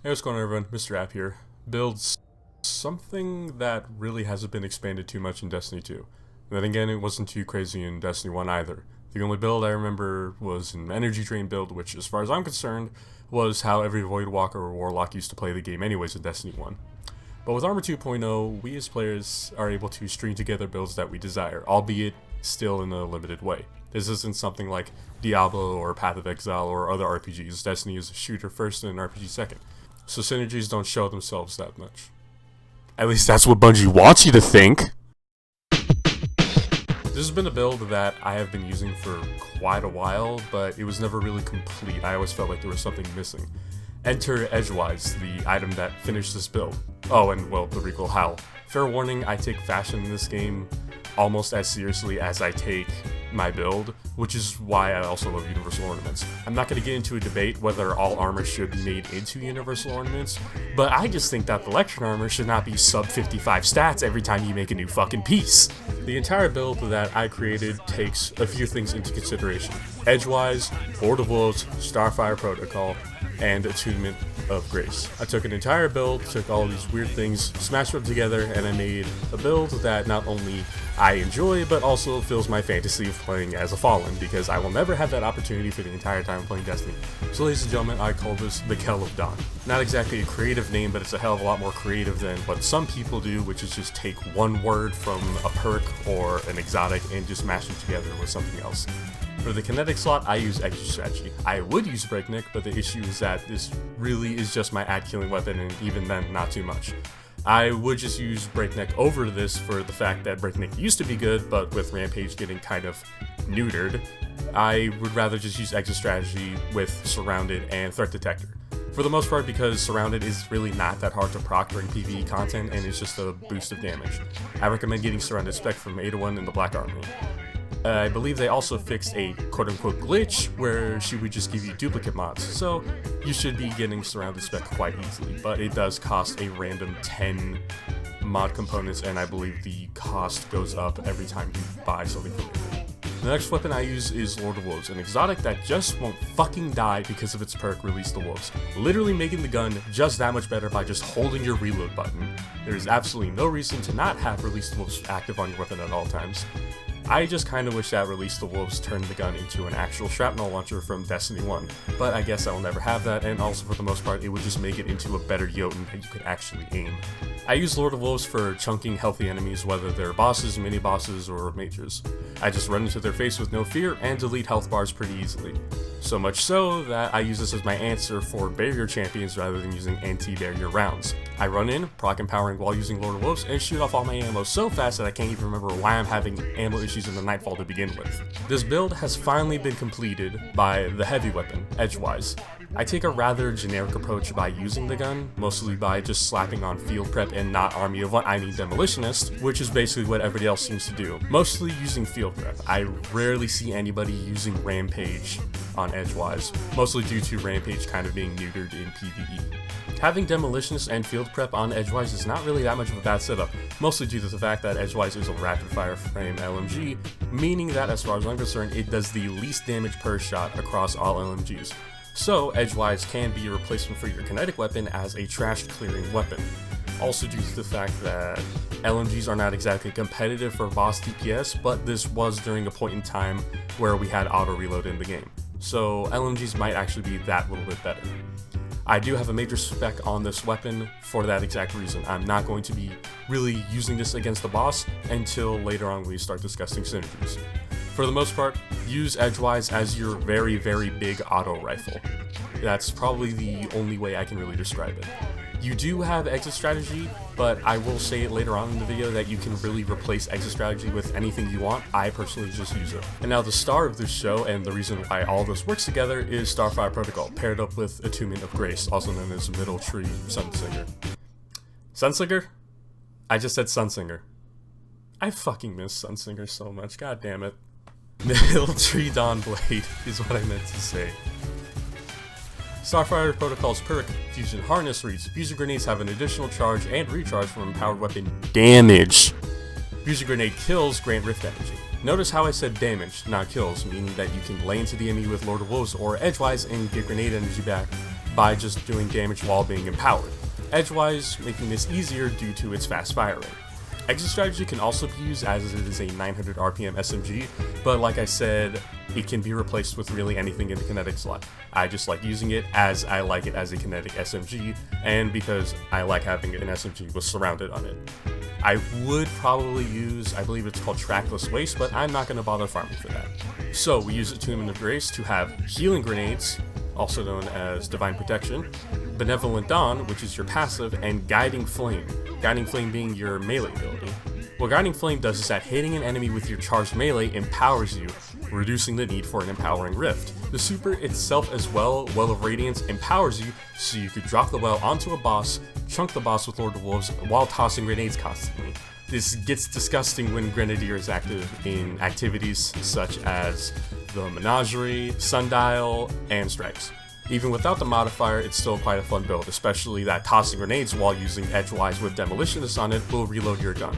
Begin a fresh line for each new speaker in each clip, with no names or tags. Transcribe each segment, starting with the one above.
Hey, what's going on, everyone? Mr. App here. Builds something that really hasn't been expanded too much in Destiny 2. And then again, it wasn't too crazy in Destiny 1 either. The only build I remember was an energy drain build, which, as far as I'm concerned, was how every Voidwalker or Warlock used to play the game anyways in Destiny 1. But with Armor 2.0, we as players are able to string together builds that we desire, albeit still in a limited way. This isn't something like Diablo or Path of Exile or other RPGs. Destiny is a shooter first and an RPG second. So synergies don't show themselves that much. At least that's what Bungie wants you to think. This has been a build that I have been using for quite a while, but it was never really complete. I always felt like there was something missing. Enter Edgewise, the item that finished this build. Oh, and well, the recall Howl. Fair warning, I take fashion in this game almost as seriously as I take my build, which is why I also love universal ornaments. I'm not going to get into a debate whether all armor should be made into universal ornaments, but I just think that the Lectern armor should not be sub 55 stats every time you make a new fucking piece. The entire build that I created takes a few things into consideration. Edgewise, Lord of Wolves, Starfire Protocol, and Attunement of Grace. I took an entire build, took all these weird things, smashed them together, and I made a build that not only I enjoy, but also fills my fantasy of playing as a Fallen, because I will never have that opportunity for the entire time playing Destiny. So ladies and gentlemen, I call this the Kell of Dawn. Not exactly a creative name, but it's a hell of a lot more creative than what some people do, which is just take one word from a perk or an exotic and just mash it together with something else. For the kinetic slot, I use extra strategy. I would use breakneck, but the issue is that this really is just my ad-killing weapon, and even then, not too much. I would just use breakneck over this for the fact that breakneck used to be good, but with rampage getting kind of neutered, I would rather just use extra strategy with surrounded and threat detector. For the most part, because surrounded is really not that hard to proc during PvE content, and it's just a boost of damage. I recommend getting surrounded spec from A1 in the Black Army. I believe they also fixed a quote-unquote glitch where she would just give you duplicate mods, so you should be getting surrounded spec quite easily, but it does cost a random 10 mod components, and I believe the cost goes up every time you buy something from it. The next weapon I use is Lord of Wolves, an exotic that just won't fucking die because of its perk Release the Wolves, literally making the gun just that much better by just holding your reload button. There is absolutely no reason to not have Release the Wolves active on your weapon at all times. I just kinda wish that Release the Wolves turned the gun into an actual shrapnel launcher from Destiny 1, but I guess I will never have that, and also for the most part it would just make it into a better Jotun that you could actually aim. I use Lord of Wolves for chunking healthy enemies, whether they're bosses, mini-bosses, or majors. I just run into their face with no fear and delete health bars pretty easily. So much so that I use this as my answer for barrier champions rather than using anti-barrier rounds. I run in, proc empowering while using Lord of Wolves, and shoot off all my ammo so fast that I can't even remember why I'm having ammo issues in the Nightfall to begin with. This build has finally been completed by the heavy weapon, Edgewise. I take a rather generic approach by using the gun, mostly by just slapping on field prep and not army of one, I mean demolitionist, which is basically what everybody else seems to do. Mostly using field prep. I rarely see anybody using rampage on Edgewise, mostly due to rampage kind of being neutered in PvE. Having demolitionist and field prep on Edgewise is not really that much of a bad setup, mostly due to the fact that Edgewise is a rapid fire frame LMG, meaning that as far as I'm concerned, it does the least damage per shot across all LMGs. So Edgewise can be a replacement for your kinetic weapon as a trash clearing weapon. Also due to the fact that LMGs are not exactly competitive for boss DPS, but this was during a point in time where we had auto reload in the game. So LMGs might actually be that little bit better. I do have a major spec on this weapon for that exact reason. I'm not going to be really using this against the boss until later on when we start discussing synergies. For the most part, use Edgewise as your very, very big auto rifle. That's probably the only way I can really describe it. You do have exit strategy, but I will say it later on in the video that you can really replace exit strategy with anything you want. I personally just use it. And now the star of this show, and the reason why all this works together, is Starfire Protocol, paired up with Attunement of Grace, also known as Middle Tree Sunsinger. Sunsinger? I just said Sunsinger. I fucking miss Sunsinger so much, god damn it. Middle Tree Dawnblade is what I meant to say. Starfire Protocol's perk, Fusion Harness, reads, Fusion Grenades have an additional charge and recharge from empowered weapon damage. Fusion Grenade kills grant rift energy. Notice how I said damage, not kills, meaning that you can lay into the enemy with Lord of Wolves or Edgewise and get grenade energy back by just doing damage while being empowered, edgewise making this easier due to its fast fire rate. Exit strategy can also be used as it is a 900 RPM SMG, but like I said, it can be replaced with really anything in the kinetic slot. I just like using it as I like it as a kinetic SMG, and because I like having an SMG with surrounded on it. I would probably use, I believe it's called Trackless Waste, but I'm not going to bother farming for that. So we use Attunement of Grace to have healing grenades, also known as Divine Protection, Benevolent Dawn, which is your passive, and Guiding Flame. Guiding Flame being your melee ability. What Guiding Flame does is that hitting an enemy with your charged melee empowers you, reducing the need for an empowering rift. The super itself as well, Well of Radiance, empowers you so you could drop the well onto a boss, chunk the boss with Lord of Wolves while tossing grenades constantly. This gets disgusting when Grenadier is active in activities such as the Menagerie, Sundial, and Strikes. Even without the modifier, it's still quite a fun build, especially that tossing grenades while using edgewise with demolitionist on it will reload your gun.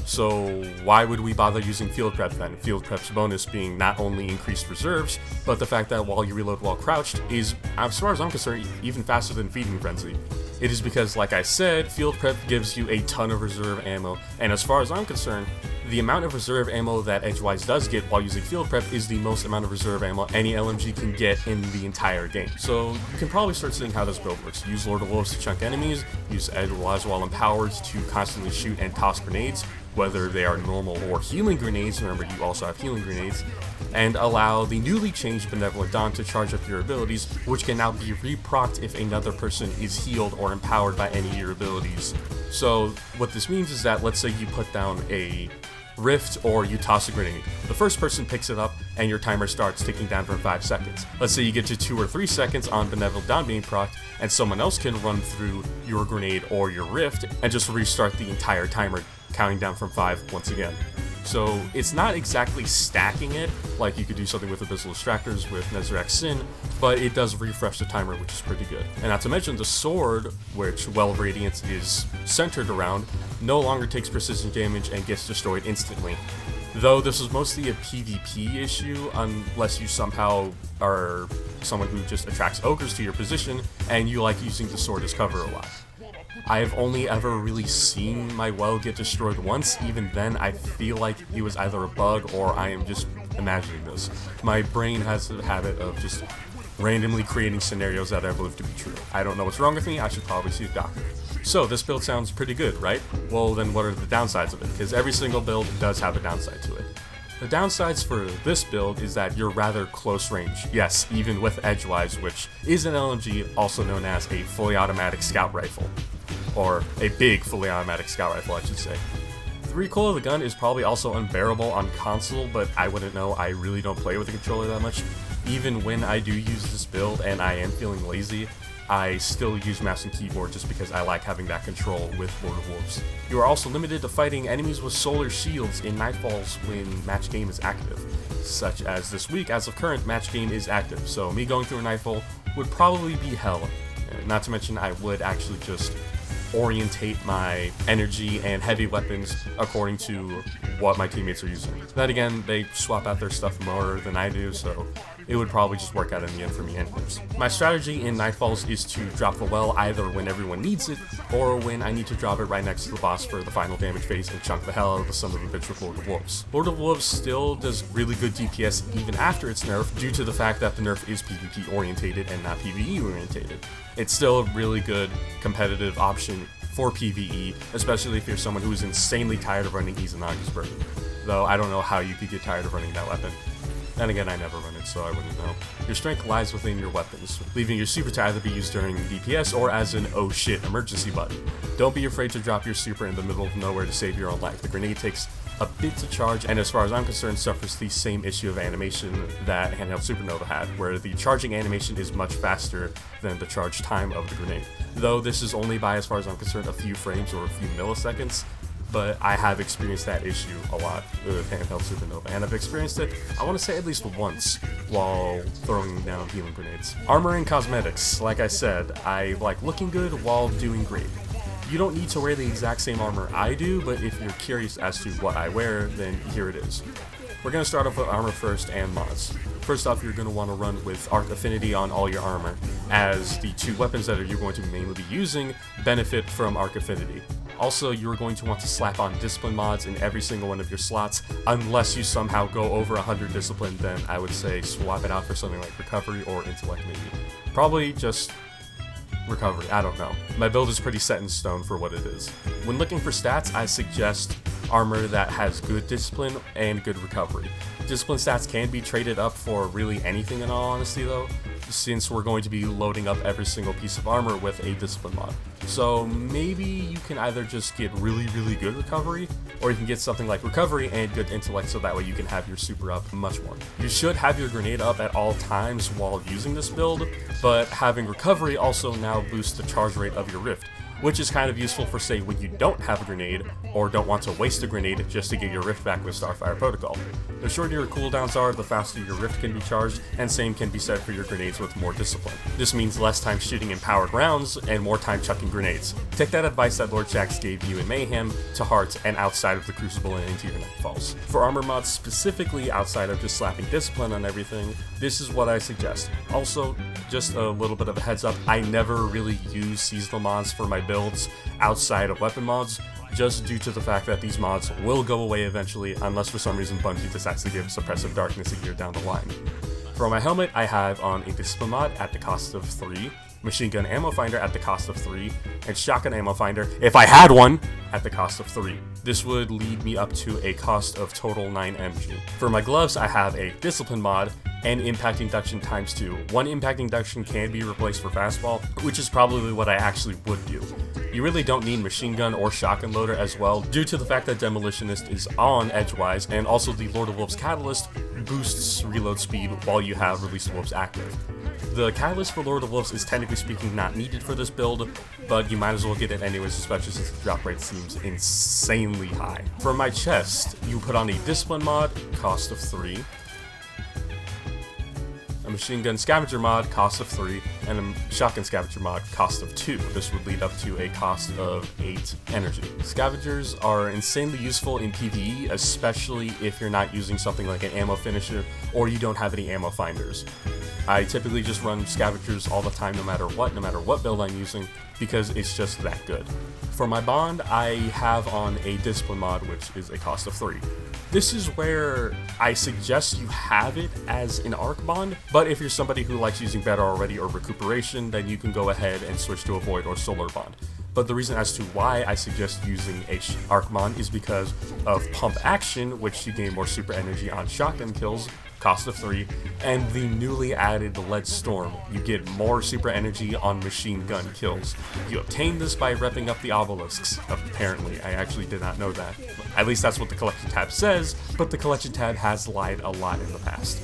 So why would we bother using Field Prep then? Field Prep's bonus being not only increased reserves, but the fact that while you reload while crouched is, as far as I'm concerned, even faster than Feeding Frenzy. It is because, like I said, Field Prep gives you a ton of reserve ammo, and as far as I'm concerned, the amount of reserve ammo that Edgewise does get while using Field Prep is the most amount of reserve ammo any LMG can get in the entire game. So you can probably start seeing how this build works. Use Lord of Wolves to chunk enemies, use Edgewise while empowered to constantly shoot and toss grenades, whether they are normal or healing grenades, remember you also have healing grenades, and allow the newly changed Benevolent Dawn to charge up your abilities, which can now be reprocced if another person is healed or empowered by any of your abilities. So what this means is that, let's say you put down a rift or you toss a grenade. The first person picks it up and your timer starts ticking down for 5 seconds. Let's say you get to 2 or 3 seconds on Benevolent Dawn being procced, and someone else can run through your grenade or your rift and just restart the entire timer, counting down from 5 once again. So it's not exactly stacking it, like you could do something with Abyssal Distractors with Nezarec Sin, but it does refresh the timer, which is pretty good. And not to mention the sword, which Well of Radiance is centered around, no longer takes precision damage and gets destroyed instantly. Though this is mostly a PvP issue, unless you somehow are someone who just attracts ogres to your position and you like using the sword as cover a lot. I've only ever really seen my well get destroyed once. Even then, I feel like it was either a bug or I am just imagining this. My brain has the habit of just randomly creating scenarios that I believe to be true. I don't know what's wrong with me, I should probably see a doctor. So this build sounds pretty good, right? Well then what are the downsides of it? Because every single build does have a downside to it. The downsides for this build is that you're rather close range. Yes, even with Edgewise, which is an LMG, also known as a fully automatic scout rifle. Or a big fully automatic scout rifle, I should say. The recoil of the gun is probably also unbearable on console, but I wouldn't know, I really don't play with the controller that much. Even when I do use this build and I am feeling lazy, I still use mouse and keyboard just because I like having that control with Lord of Wolves. You are also limited to fighting enemies with solar shields in Nightfalls when match game is active, such as this week. As of current, match game is active, so me going through a Nightfall would probably be hell. Not to mention I would actually just orientate my energy and heavy weapons according to what my teammates are using. Then again, they swap out their stuff more than I do, so it would probably just work out in the end for me anyways. My strategy in Nightfalls is to drop the well either when everyone needs it, or when I need to drop it right next to the boss for the final damage phase and chunk the hell out of the son of a bitch with Lord of Wolves. Lord of Wolves still does really good DPS even after its nerf, due to the fact that the nerf is PvP orientated and not PvE orientated. It's still a really good competitive option for PvE, especially if you're someone who is insanely tired of running Izanagi's Burden. Though I don't know how you could get tired of running that weapon. Then again, I never run it, so I wouldn't know. Your strength lies within your weapons, leaving your super to either be used during DPS or as an oh shit emergency button. Don't be afraid to drop your super in the middle of nowhere to save your own life. The grenade takes a bit to charge, and as far as I'm concerned, suffers the same issue of animation that handheld Supernova had, where the charging animation is much faster than the charge time of the grenade. Though this is only by, as far as I'm concerned, a few frames or a few milliseconds, but I have experienced that issue a lot with handheld Supernova, and I've experienced it, I want to say, at least once while throwing down healing grenades. Armor and cosmetics. Like I said, I like looking good while doing great. You don't need to wear the exact same armor I do, but if you're curious as to what I wear, then here it is. We're going to start off with armor first and mods. First off, you're going to want to run with Arc Affinity on all your armor, as the two weapons that you're going to mainly be using benefit from Arc Affinity. Also, you're going to want to slap on discipline mods in every single one of your slots. Unless you somehow go over 100 discipline, then I would say swap it out for something like recovery or intellect maybe. Probably just recovery, I don't know. My build is pretty set in stone for what it is. When looking for stats, I suggest armor that has good discipline and good recovery. Discipline stats can be traded up for really anything in all honesty though, since we're going to be loading up every single piece of armor with a discipline mod. So maybe you can either just get really good recovery, or you can get something like recovery and good intellect so that way you can have your super up much more. You should have your grenade up at all times while using this build, but having recovery also now boosts the charge rate of your rift, which is kind of useful for say when you don't have a grenade or don't want to waste a grenade just to get your rift back with Starfire Protocol. The shorter your cooldowns are, the faster your rift can be charged, and same can be said for your grenades with more discipline. This means less time shooting in powered rounds and more time chucking grenades. Take that advice that Lord Shaxx gave you in Mayhem to heart and outside of the Crucible and into your Nightfalls. For armor mods specifically, outside of just slapping discipline on everything, this is what I suggest. Also, just a little bit of a heads up, I never really use seasonal mods for my builds outside of weapon mods, just due to the fact that these mods will go away eventually unless for some reason Bungie decides to give Suppressive Darkness a year down the line. For my helmet, I have on a Discipline mod at the cost of 3, Machine Gun Ammo Finder at the cost of 3, and Shotgun Ammo Finder, if I had one, at the cost of 3. This would lead me up to a cost of total 9 MG. For my gloves, I have a Discipline mod and Impact Induction ×2. One Impact Induction can be replaced for Fastball, which is probably what I actually would do. You really don't need Machine Gun or Shotgun Loader as well, due to the fact that Demolitionist is on edgewise, and also the Lord of Wolves Catalyst boosts reload speed while you have Release the Wolves active. The Catalyst for Lord of Wolves is technically speaking not needed for this build, but you might as well get it anyways, especially since the drop rate seems insanely high. For my chest, you put on a Discipline mod, cost of 3, a Machine Gun Scavenger mod, cost of 3, and a Shotgun Scavenger mod, cost of 2. This would lead up to a cost of 8 energy. Scavengers are insanely useful in PvE, especially if you're not using something like an ammo finisher or you don't have any ammo finders. I typically just run Scavengers all the time no matter what build I'm using, because it's just that good. For my bond, I have on a Discipline mod, which is a cost of 3. This is where I suggest you have it as an arc bond, but if you're somebody who likes using better already or recuperation, then you can go ahead and switch to a void or solar bond. But the reason as to why I suggest using a arc bond is because of pump action, which you gain more super energy on shotgun kills, cost of 3, and the newly added Lead Storm. You get more super energy on machine gun kills. You obtain this by repping up the obelisks, apparently. I actually did not know that. At least that's what the collection tab says, but the collection tab has lied a lot in the past.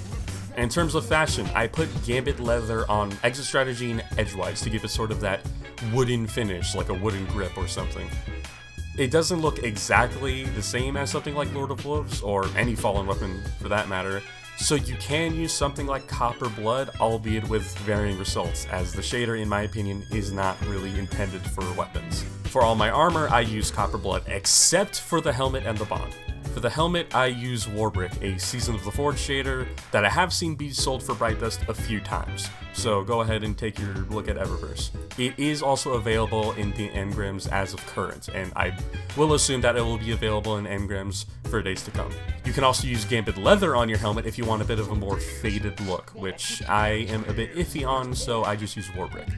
In terms of fashion, I put Gambit leather on exit strategy and edgewise to give it sort of that wooden finish, like a wooden grip or something. It doesn't look exactly the same as something like Lord of Wolves, or any fallen weapon for that matter, so you can use something like Copper Blood, albeit with varying results, as the shader, in my opinion, is not really intended for weapons. For all my armor, I use Copper Blood, except for the helmet and the bond. For the helmet, I use Warbrick, a Season of the Forge shader that I have seen be sold for Bright Dust a few times, so go ahead and take your look at Eververse. It is also available in the engrams as of current, and I will assume that it will be available in engrams for days to come. You can also use Gambit Leather on your helmet if you want a bit of a more faded look, which I am a bit iffy on, so I just use Warbrick.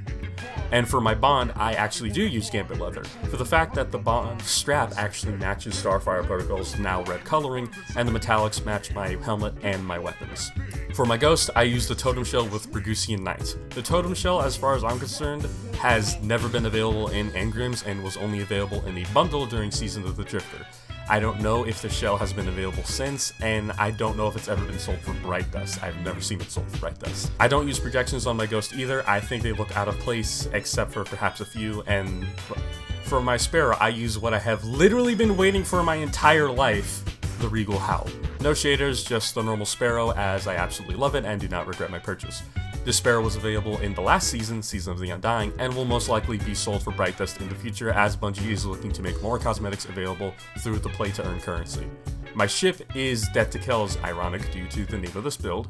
And for my bond, I actually do use Gambit Leather, for the fact that the bond strap actually matches Starfire Protocol's now red coloring, and the metallics match my helmet and my weapons. For my ghost, I use the Totem Shell with Bragusian Knight. The Totem Shell, as far as I'm concerned, has never been available in engrams and was only available in a bundle during Season of the Drifter. I don't know if the shell has been available since, and I don't know if it's ever been sold for Bright Dust. I've never seen it sold for Bright Dust. I don't use projections on my ghost either. I think they look out of place, except for perhaps a few, and for my Sparrow, I use what I have literally been waiting for my entire life, the Regal Howl. No shaders, just the normal Sparrow, as I absolutely love it and do not regret my purchase. This Sparrow was available in the last season, Season of the Undying, and will most likely be sold for Bright Dust in the future, as Bungie is looking to make more cosmetics available through the play to earn currency. My ship is Debt to Kell's, ironic due to the name of this build.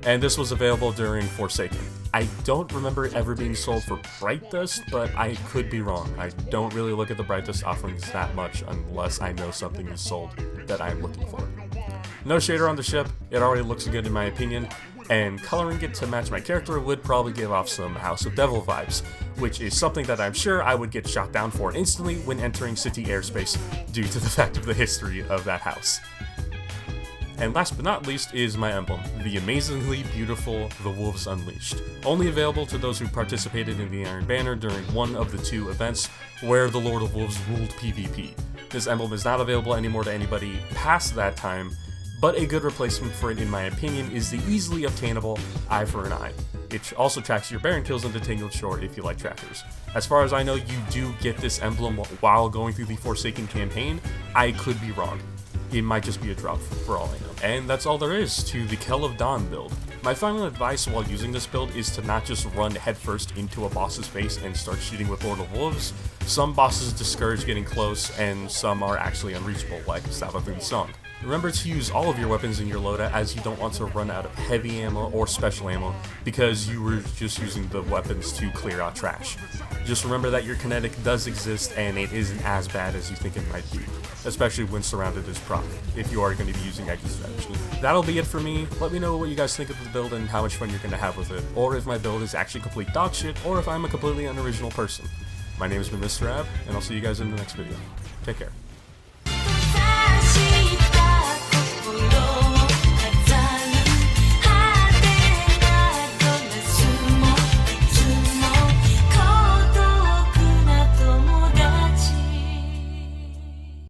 and this was available during Forsaken. I don't remember it ever being sold for Bright Dust, but I could be wrong. I don't really look at the Bright Dust offerings that much unless I know something is sold that I'm looking for. No shader on the ship, it already looks good in my opinion, and coloring it to match my character would probably give off some House of Devil vibes, which is something that I'm sure I would get shot down for instantly when entering city airspace due to the fact of the history of that house. And last but not least is my emblem, the amazingly beautiful The Wolves Unleashed, only available to those who participated in the Iron Banner during one of the 2 events where the Lord of Wolves ruled PvP. This emblem is not available anymore to anybody past that time, but a good replacement for it in my opinion is the easily obtainable Eye for an Eye. It also tracks your Baron kills into Tangled Shore if you like trackers. As far as I know, you do get this emblem while going through the Forsaken campaign. I could be wrong. It might just be a drop for all I know. And that's all there is to the Kell of Dawn build. My final advice while using this build is to not just run headfirst into a boss's face and start shooting with Lord of Wolves. Some bosses discourage getting close, and some are actually unreachable, like Sabbath and Song. Remember to use all of your weapons in your loadout, as you don't want to run out of heavy ammo or special ammo because you were just using the weapons to clear out trash. Just remember that your kinetic does exist and it isn't as bad as you think it might be, especially when surrounded as proc, if you are going to be using exit strategy. That'll be it for me. Let me know what you guys think of the build and how much fun you're going to have with it, or if my build is actually complete dog shit, or if I'm a completely unoriginal person. My name has been Mr. Ab, and I'll see you guys in the next video. Take care.